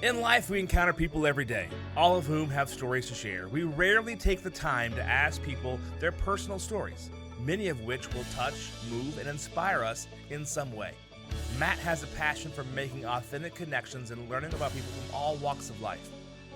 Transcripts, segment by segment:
In life, we encounter people every day, all of whom have stories to share. We rarely take the time to ask people their personal stories, many of which will touch, move, and inspire us in some way. Matt has a passion for making authentic connections and learning about people from all walks of life.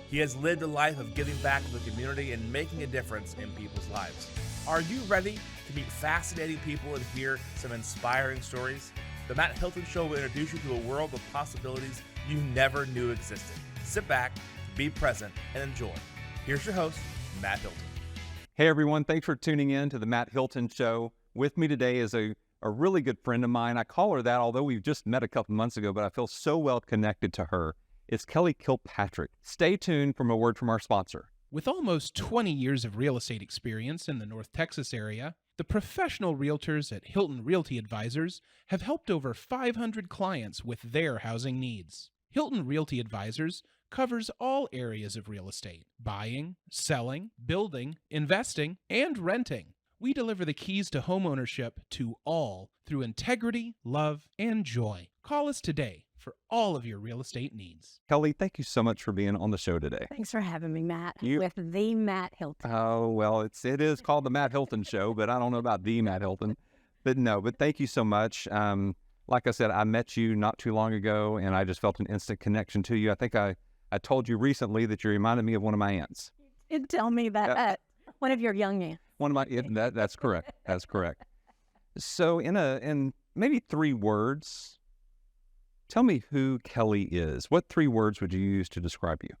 He has lived a life of giving back to the community and making a difference in people's lives. Are you ready to meet fascinating people and hear some inspiring stories? The Matt Hilton Show will introduce you to a world of possibilities you never knew existed. Sit back, be present, and enjoy. Here's your host, Matt Hilton. Hey everyone, thanks for tuning in to the Matt Hilton Show. With me today is a really good friend of mine. I call her that, although we've just met a couple months ago, but I feel so well connected to her. It's Kelli Kilpatrick. Stay tuned for a word from our sponsor. With almost 20 years of real estate experience in the North Texas area, the professional realtors at Hilton Realty Advisors have helped over 500 clients with their housing needs. Hilton Realty Advisors covers all areas of real estate: buying, selling, building, investing, and renting. We deliver the keys to homeownership to all through integrity, love, and joy. Call us today for all of your real estate needs. Kelli, thank you so much for being on the show today. Thanks for having me, Matt, with the Matt Hilton. Oh, well, it is called the Matt Hilton Show, but I don't know about the Matt Hilton. But thank you so much. Like I said, I met you not too long ago, and I just felt an instant connection to you. I think I told you recently that you reminded me of one of my aunts. You did tell me that. One of your young aunts. One of my, that's correct. That's correct. So in maybe 3 words, tell me who Kelli is. What 3 words would you use to describe you?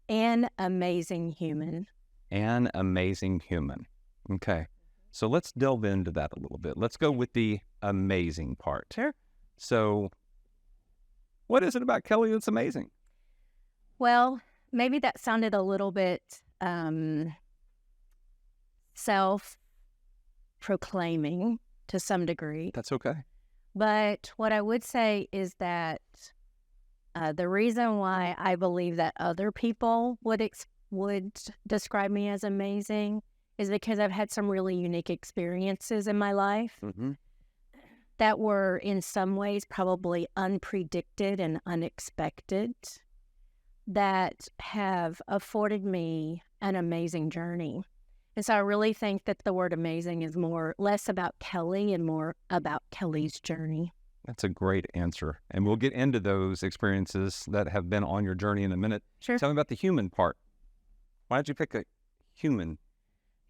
An amazing human. An amazing human. Okay. So let's delve into that a little bit. Let's go with the amazing part. Sure. So what is it about Kelli that's amazing? Well, maybe that sounded a little bit self-proclaiming to some degree. That's okay. But what I would say is that the reason why I believe that other people would describe me as amazing is because I've had some really unique experiences in my life that were in some ways probably unpredicted and unexpected, that have afforded me an amazing journey. And so I really think that the word amazing is less about Kelli and more about Kelli's journey. That's a great answer. And we'll get into those experiences that have been on your journey in a minute. Sure. Tell me about the human part. Why did you pick a human?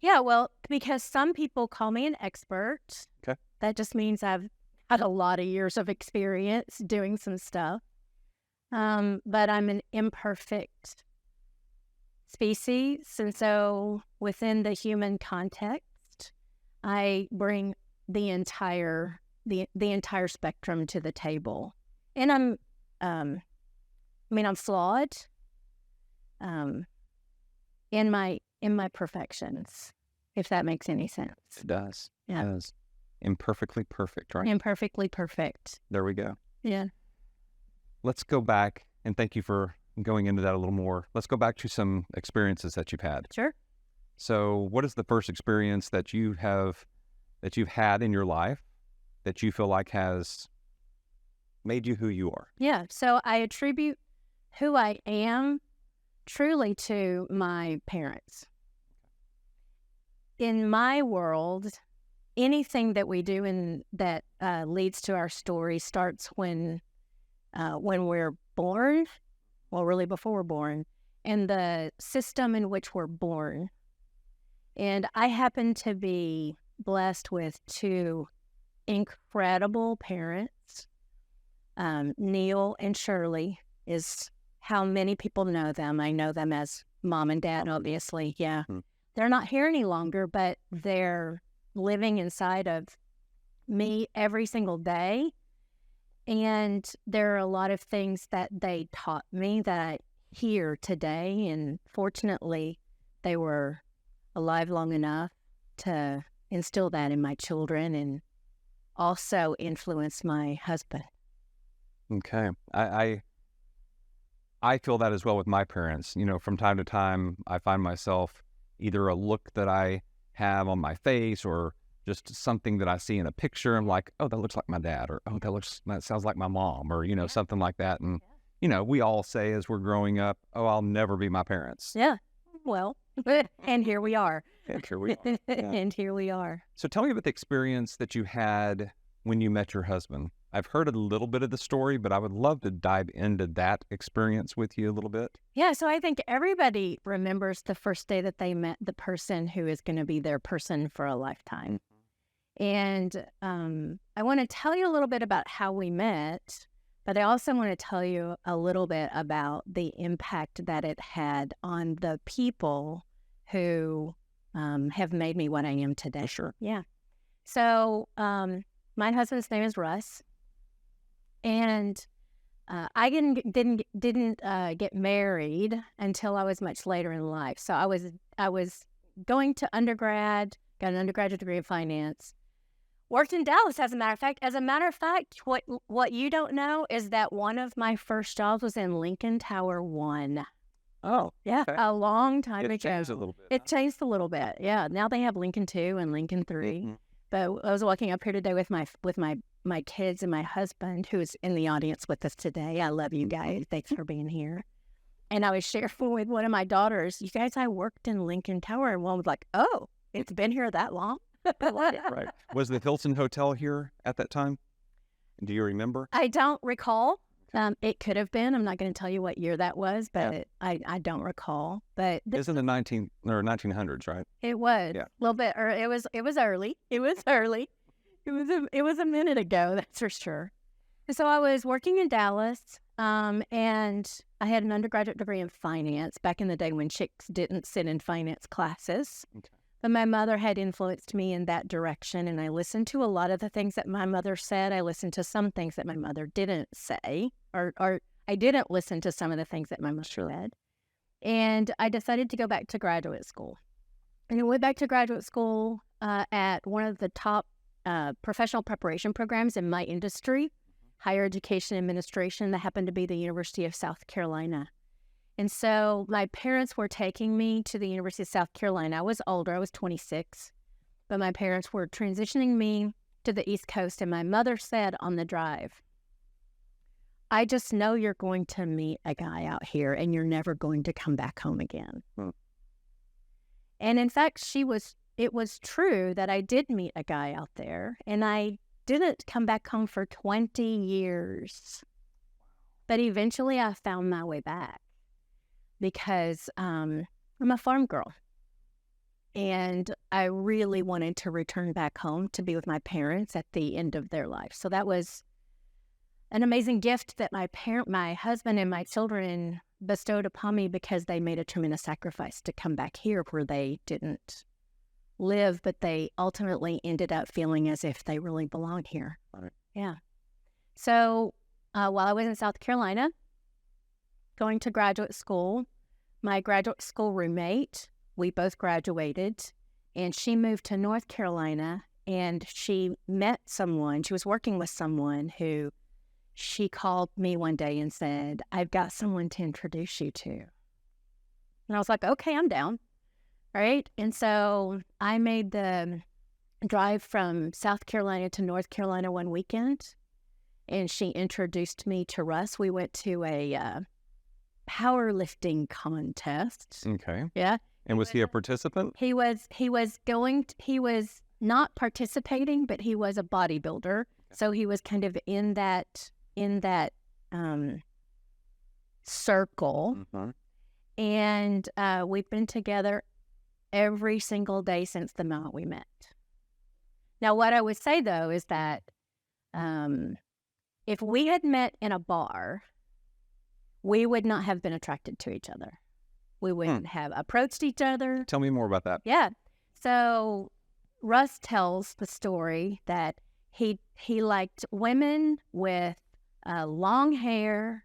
Yeah, well, because some people call me an expert. Okay. That just means I've had a lot of years of experience doing some stuff. But I'm an imperfect species, and so within the human context, I bring the entire spectrum to the table. And I'm flawed in my perfections, if that makes any sense. It does. Yeah. It does. Imperfectly perfect, right? Imperfectly perfect. There we go. Yeah. Let's go back, and thank you for going into that a little more. Let's go back to some experiences that you've had. Sure. So what is the first experience that you've had in your life that you feel like has made you who you are? Yeah. So I attribute who I am truly to my parents. In my world, anything that we do and that leads to our story starts when we're born. Well, really before we're born, and the system in which we're born. And I happen to be blessed with 2 incredible parents. Neil and Shirley is how many people know them. I know them as mom and dad, obviously. Yeah. They're not here any longer, but they're living inside of me every single day. And there are a lot of things that they taught me that I hear today. And fortunately, they were alive long enough to instill that in my children and also influence my husband. Okay. I feel that as well with my parents. You know, from time to time, I find myself either a look that I have on my face or just something that I see in a picture. I'm like, oh, that looks like my dad, or oh, that sounds like my mom, or, you know, something like that. And we all say as we're growing up, oh, I'll never be my parents. Yeah. Well, and here we are. And here we are. Yeah. And here we are. So tell me about the experience that you had when you met your husband. I've heard a little bit of the story, but I would love to dive into that experience with you a little bit. Yeah, so I think everybody remembers the first day that they met the person who is going to be their person for a lifetime. And I want to tell you a little bit about how we met, but I also want to tell you a little bit about the impact that it had on the people who have made me what I am today. Sure. Yeah. So my husband's name is Russ, and I didn't get married until I was much later in life. So I was going to undergrad, got an undergraduate degree in finance. Worked in Dallas, as a matter of fact. As a matter of fact, what you don't know is that one of my first jobs was in Lincoln Tower 1. Oh, yeah, okay. A long time ago. It changed a little bit. It changed a little bit. Yeah, now they have Lincoln 2 and Lincoln 3. Mm-hmm. But I was walking up here today with my kids and my husband, who's in the audience with us today. I love you guys. Thanks for being here. And I was sharing with one of my daughters, you guys, I worked in Lincoln Tower, and one was like, "Oh, it's been here that long." Right. Was the Hilton Hotel here at that time? Do you remember? I don't recall. It could have been. I'm not going to tell you what year that was, but I don't recall. But It's in the 1900s, right? It was a little bit. It was early. It was early. It was a minute ago. That's for sure. And so I was working in Dallas, and I had an undergraduate degree in finance back in the day when chicks didn't sit in finance classes. Okay. But my mother had influenced me in that direction, and I listened to a lot of the things that my mother said. I listened to some things that my mother didn't say, or I didn't listen to some of the things that my mother said. And I decided to go back to graduate school. And I went back to graduate school at one of the top professional preparation programs in my industry, higher education administration, that happened to be the University of South Carolina. And so my parents were taking me to the University of South Carolina. I was older. I was 26. But my parents were transitioning me to the East Coast. And my mother said on the drive, "I just know you're going to meet a guy out here and you're never going to come back home again." And in fact, it was true that I did meet a guy out there. And I didn't come back home for 20 years. But eventually I found my way back. Because I'm a farm girl, and I really wanted to return back home to be with my parents at the end of their life. So that was an amazing gift that my husband and my children bestowed upon me, because they made a tremendous sacrifice to come back here where they didn't live, but they ultimately ended up feeling as if they really belonged here. Right. Yeah. So while I was in South Carolina, going to graduate school, my graduate school roommate, we both graduated, and she moved to North Carolina, and she met someone. She was working with someone who she called me one day and said, "I've got someone to introduce you to." And I was like, "Okay, I'm down." Right? And so I made the drive from South Carolina to North Carolina one weekend, and she introduced me to Russ. We went to a powerlifting contest. Okay. Yeah. And was he a participant? He was not participating, but he was a bodybuilder. So he was kind of in that circle. Mm-hmm. And we've been together every single day since the moment we met. Now, what I would say, though, is that if we had met in a bar, we would not have been attracted to each other. We wouldn't have approached each other. Tell me more about that. Yeah. So Russ tells the story that he liked women with long hair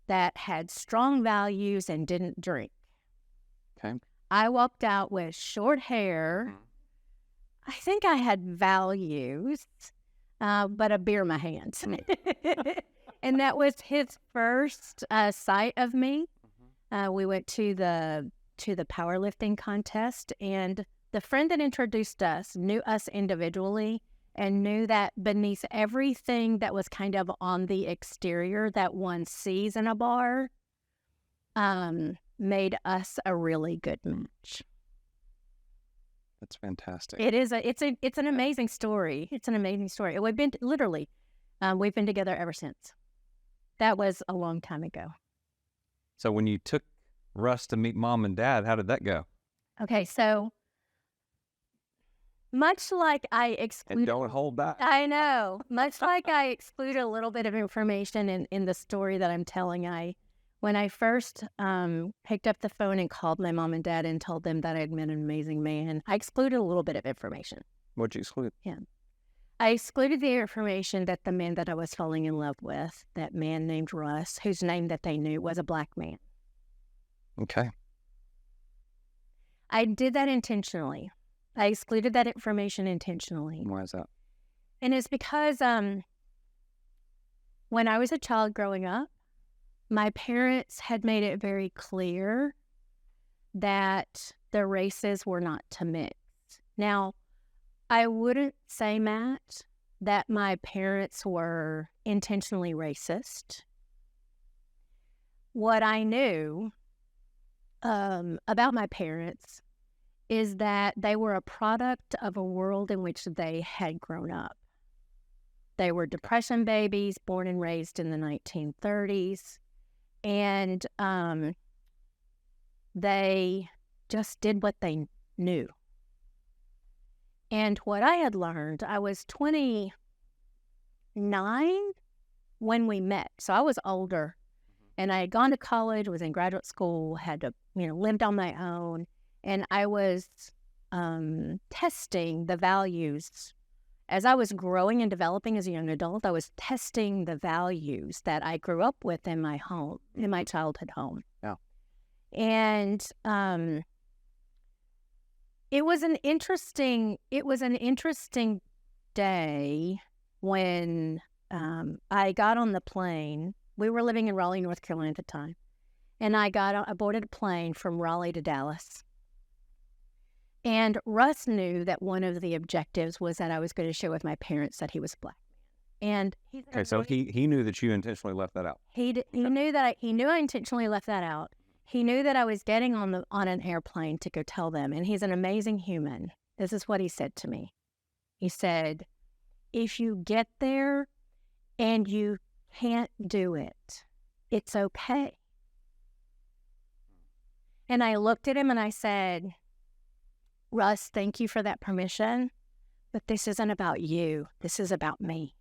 that had strong values and didn't drink. Okay. I walked out with short hair. I think I had values, but a beer in my hand. And that was his first sight of me. We went to the powerlifting contest, and the friend that introduced us knew us individually and knew that beneath everything that was kind of on the exterior that one sees in a bar, made us a really good match. That's fantastic. It's an amazing story. It's an amazing story. We've been we've been together ever since. That was a long time ago. So when you took Russ to meet Mom and Dad, how did that go? Okay, so much like I excluded... And don't hold back. I know. Much like I excluded a little bit of information in the story that I'm telling, when I first picked up the phone and called my mom and dad and told them that I'd met an amazing man, I excluded a little bit of information. What'd you exclude? Yeah. I excluded the information that the man that I was falling in love with, that man named Russ, whose name that they knew was a black man. Okay. I did that intentionally. I excluded that information intentionally. Why is that? And it's because when I was a child growing up, my parents had made it very clear that the races were not to mix. Now, I wouldn't say, Matt, that my parents were intentionally racist. What I knew about my parents is that they were a product of a world in which they had grown up. They were Depression babies, born and raised in the 1930s, and they just did what they knew. And what I had learned, I was 29 when we met, so I was older, and I had gone to college, was in graduate school, had to, lived on my own. And I was testing the values. As I was growing and developing as a young adult, I was testing the values that I grew up with in my home, in my childhood home. Yeah. And it was an interesting day when I got on the plane. We were living in Raleigh, North Carolina at the time. And I boarded a plane from Raleigh to Dallas. And Russ knew that one of the objectives was that I was going to share with my parents that he was black. And so he knew that you intentionally left that out. He knew I intentionally left that out. He knew that I was getting on an airplane to go tell them. And he's an amazing human. This is what he said to me. He said, "If you get there and you can't do it, it's okay." And I looked at him and I said, "Russ, thank you for that permission, but this isn't about you. This is about me."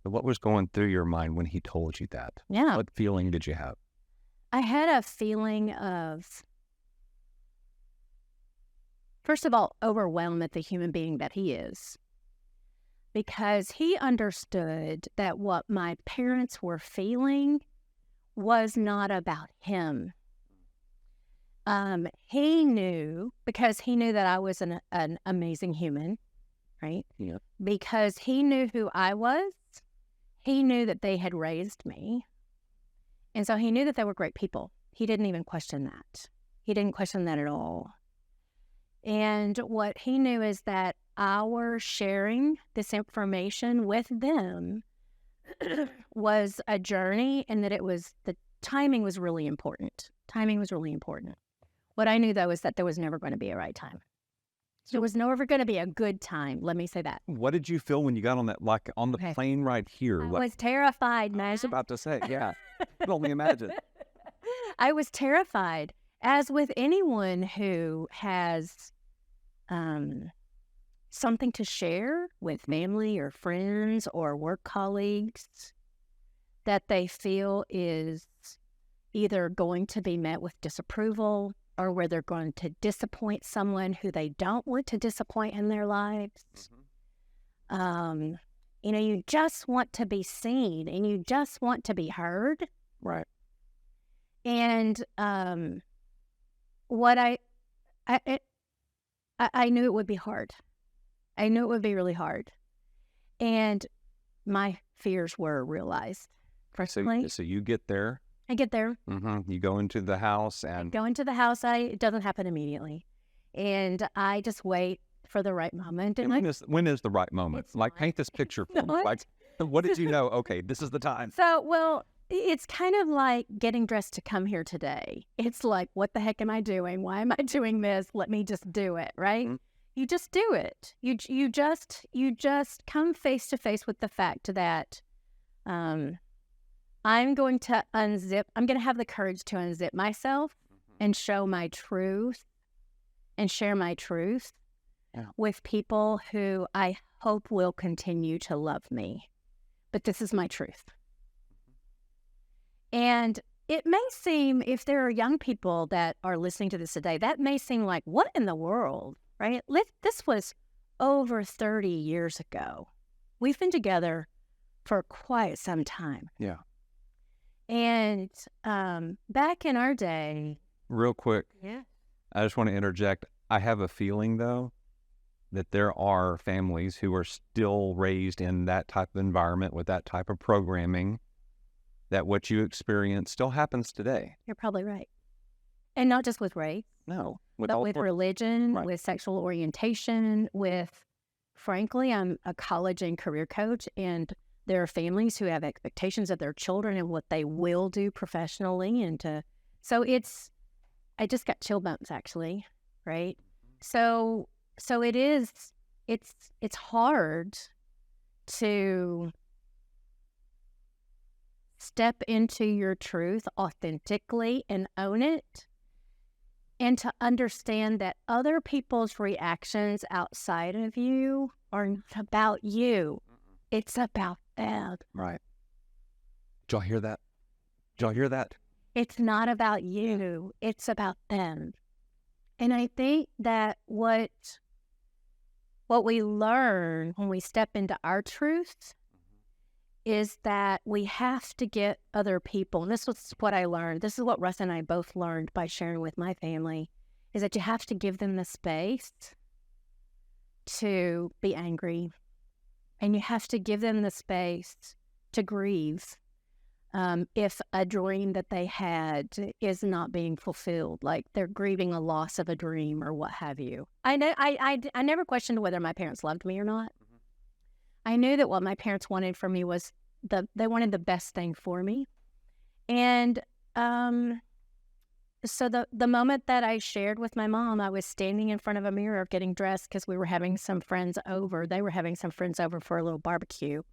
What was going through your mind when he told you that? Yeah. What feeling did you have? I had a feeling of, first of all, overwhelmed at the human being that he is, because he understood that what my parents were feeling was not about him. He knew, because he knew that I was an amazing human, right? Yeah. Because he knew who I was. He knew that they had raised me. And so he knew that they were great people. He didn't even question that. He didn't question that at all. And what he knew is that our sharing this information with them was a journey, and that the timing was really important. Timing was really important. What I knew, though, is that there was never going to be a right time. There was never going to be a good time. Let me say that. What did you feel when you got on that, like on the plane right here? I was terrified, man. I was about to say, yeah. Can only imagine. I was terrified, as with anyone who has something to share with family or friends or work colleagues that they feel is either going to be met with disapproval, or where they're going to disappoint someone who they don't want to disappoint in their lives. Mm-hmm. You just want to be seen, and you just want to be heard. Right. And what I knew it would be hard. I knew it would be really hard. And my fears were realized. So you get there. I get there. Mm-hmm. You go into the house and... It doesn't happen immediately. And I just wait for the right moment. And when is the right moment? It's Like, not. paint this picture for me. not. Like, what did you know? Okay, this is the time. So, well, it's kind of like getting dressed to come here today. It's like, what the heck am I doing? Why am I doing this? Let me just do it, right? You just do it. You just come face to face with the fact that I'm going to unzip. I'm going to have the courage to unzip myself and show my truth and share my truth with people who I hope will continue to love me. But this is my truth. And it may seem, if there are young people that are listening to this today, that may seem like, what in the world, right? This was over 30 years ago. We've been together for quite some time. Yeah. And back in our day. Real quick. Yeah. I just want to interject. I have a feeling, though, that there are families who are still raised in that type of environment with that type of programming, that what you experience still happens today. You're probably right. And not just with race. No. But with religion, right. with sexual orientation, with, frankly, I'm a college and career coach, and there are families who have expectations of their children and what they will do professionally. So I just got chill bumps, actually, right? So it's hard to step into your truth authentically and own it, and to understand that other people's reactions outside of you are not about you. It's about them. Right. Did y'all hear that? Did y'all hear that? It's not about you. It's about them. And I think that what we learn when we step into our truth is that we have to get other people, and this was what I learned. This is what Russ and I both learned by sharing with my family, is that you have to give them the space to be angry, and you have to give them the space to grieve if a dream that they had is not being fulfilled, like they're grieving a loss of a dream or what have you. I never questioned whether my parents loved me or not. I knew that what my parents wanted from me was they wanted the best thing for me. And so the moment that I shared with my mom, I was standing in front of a mirror getting dressed because we were having some friends over. They were having some friends over for a little barbecue.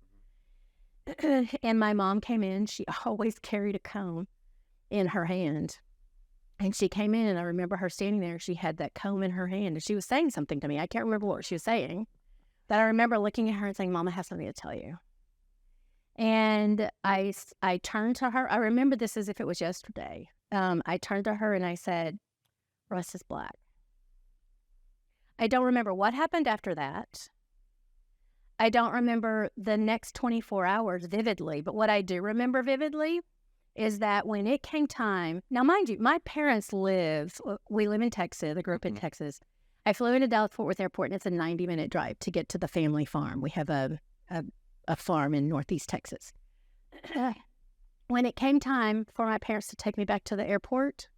And my mom came in. She always carried a comb in her hand. And she came in, and I remember her standing there. She had that comb in her hand, and she was saying something to me. I can't remember what she was saying. But I remember looking at her and saying, Mom, I have something to tell you. And I turned to her. I remember this as if it was yesterday. I turned to her and I said, Russ is black. I don't remember what happened after that. I don't remember the next 24 hours vividly. But what I do remember vividly is that when it came time, now mind you, my parents we live in Texas, I grew up in Texas. I flew into Dallas-Fort Worth Airport, and it's a 90-minute drive to get to the family farm. We have a farm in Northeast Texas. When it came time for my parents to take me back to the airport,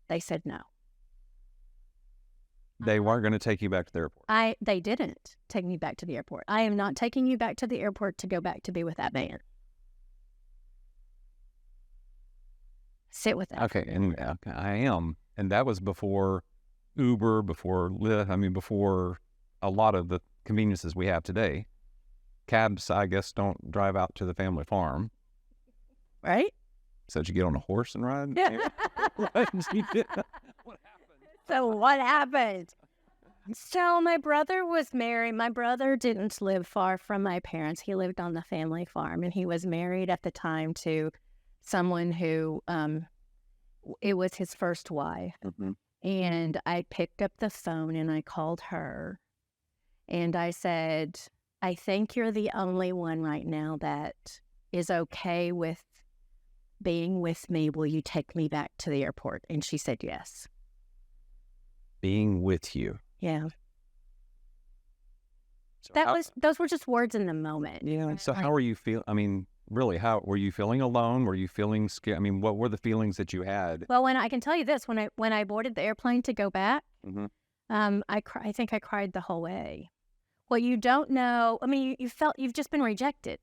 they said no. They weren't going to take you back to the airport. They didn't take me back to the airport. I am not taking you back to the airport to go back to be with that man. Sit with that. Okay, and I am. And that was before Uber, before Lyft, before a lot of the conveniences we have today. Cabs, I guess, don't drive out to the family farm. Right? So did you get on a horse and ride? Yeah. What happened? So what happened? So my brother was married. My brother didn't live far from my parents. He lived on the family farm, and he was married at the time to someone who, it was his first wife. Mm-hmm. And I picked up the phone and I called her, and I said, I think you're the only one right now that is okay with being with me. Will you take me back to the airport? And she said yes. Being with you. Yeah. So those were just words in the moment. Yeah. So how were you feeling? Really, how were you feeling alone? Were you feeling scared? What were the feelings that you had? Well, I can tell you this, when I boarded the airplane to go back, I think I cried the whole way. Well, you don't know. I mean, you've just been rejected.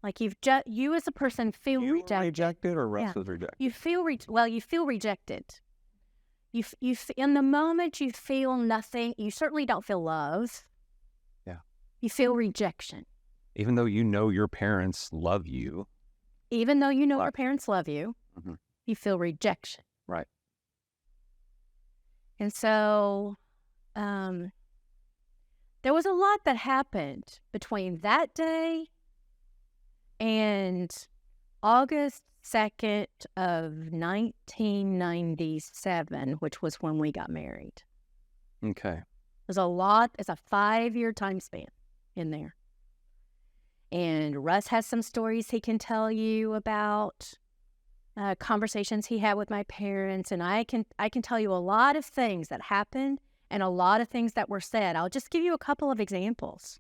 Like you as a person feel You were rejected. rejected or Russ Yeah. was rejected? You feel you feel rejected. In the moment you feel nothing. You certainly don't feel love. Yeah. You feel rejection. Even though you know your parents love you. Even though you know our parents love you, Mhm. you feel rejection. Right. And so, there was a lot that happened between that day and August 2nd of 1997, which was when we got married. Okay. There's a lot. It's a 5-year time span in there. And Russ has some stories he can tell you about conversations he had with my parents, and I can tell you a lot of things that happened and a lot of things that were said. I'll just give you a couple of examples.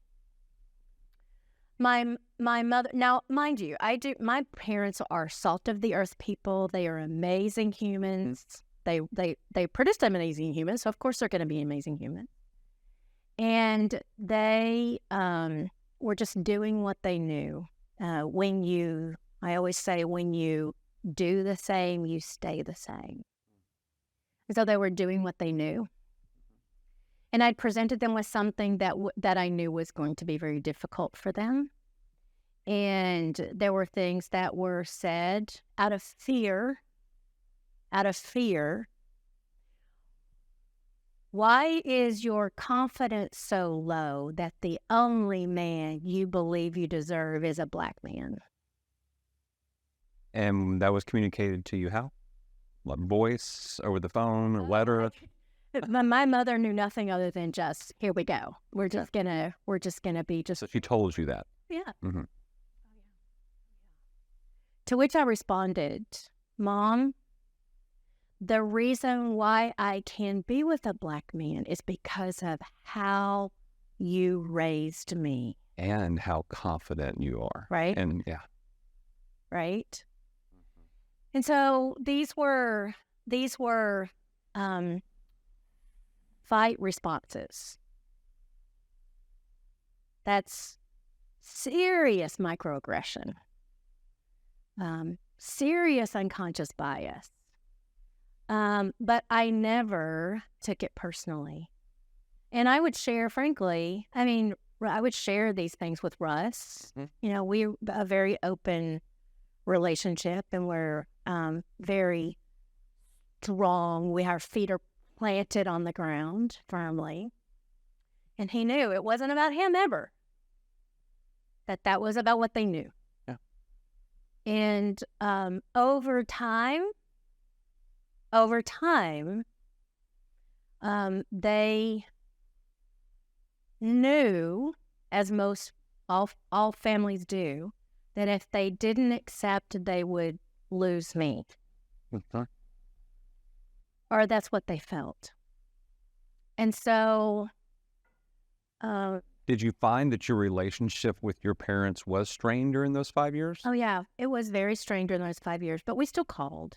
My mother, now mind you, my parents are salt of the earth people. They are amazing humans. They produced amazing humans, so of course they're going to be amazing humans. And they were just doing what they knew. I always say, when you do the same, you stay the same. And so they were doing what they knew. And I'd presented them with something that I knew was going to be very difficult for them. And there were things that were said out of fear. Why is your confidence so low that the only man you believe you deserve is a black man? And that was communicated to you how? Like voice, over the phone, or letter? My mother knew nothing other than just, here we go. We're just gonna be just. So she told you that? Yeah. Mm-hmm. To which I responded, Mom, the reason why I can be with a black man is because of how you raised me. And how confident you are. Right. And yeah. Right. And so these were fight responses. That's serious microaggression. Serious unconscious bias. But I never took it personally. And I would share, frankly, I would share these things with Russ. Mm-hmm. You know, we're a very open relationship, and we're very strong. Our feet are planted on the ground firmly. And he knew it wasn't about him ever. That was about what they knew. Yeah. And over time, they knew, as all families do, that if they didn't accept, they would lose me. Okay. Or that's what they felt. And so... did you find that your relationship with your parents was strained during those 5 years? Oh, yeah. It was very strained during those 5 years, but we still called.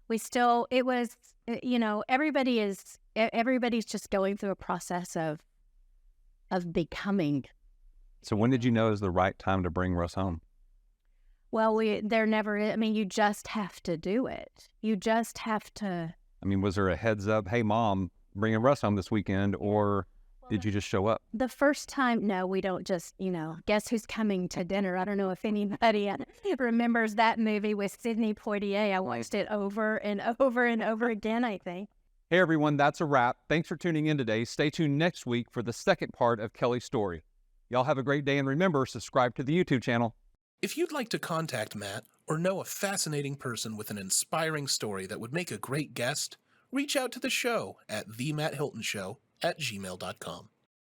It was, you know, everybody's just going through a process of becoming. So when did you know it was the right time to bring Russ home? Well, there never is. I mean, you just have to do it. You just have to. I mean, was there a heads up, hey, Mom, bringing Russ home this weekend, or did you just show up? The first time, no, we don't just, guess who's coming to dinner? I don't know if anybody remembers that movie with Sidney Poitier. I watched it over and over and over again, I think. Hey, everyone, that's a wrap. Thanks for tuning in today. Stay tuned next week for the second part of Kelli's story. Y'all have a great day, and remember, subscribe to the YouTube channel. If you'd like to contact Matt or know a fascinating person with an inspiring story that would make a great guest, reach out to the show at themattHiltonshow@gmail.com.